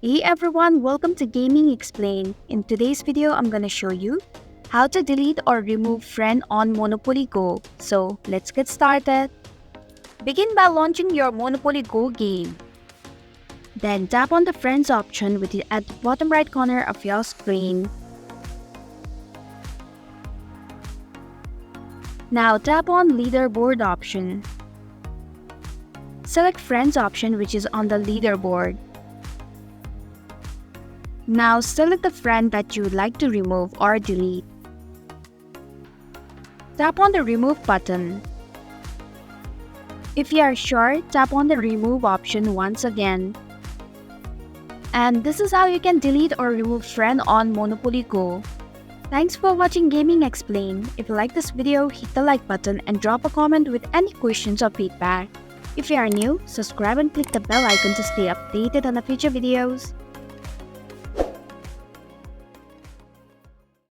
Hey everyone, welcome to Gaming Explain. In today's video, I'm gonna show you how to delete or remove friend on Monopoly Go. So let's get started. Begin by launching your Monopoly Go game. Then tap on the friends option at the bottom right corner of your screen. Now tap on leaderboard option. Select friends option which is on the leaderboard. Now select the friend that you would like to remove or delete. Tap on the remove button. If you are sure, tap on the remove option once again. And this is how you can delete or remove friend on Monopoly Go. Thanks for watching Gaming Explain. If you like this video, hit the like button and drop a comment with any questions or feedback. If you are new, subscribe and click the bell icon to stay updated on the future videos.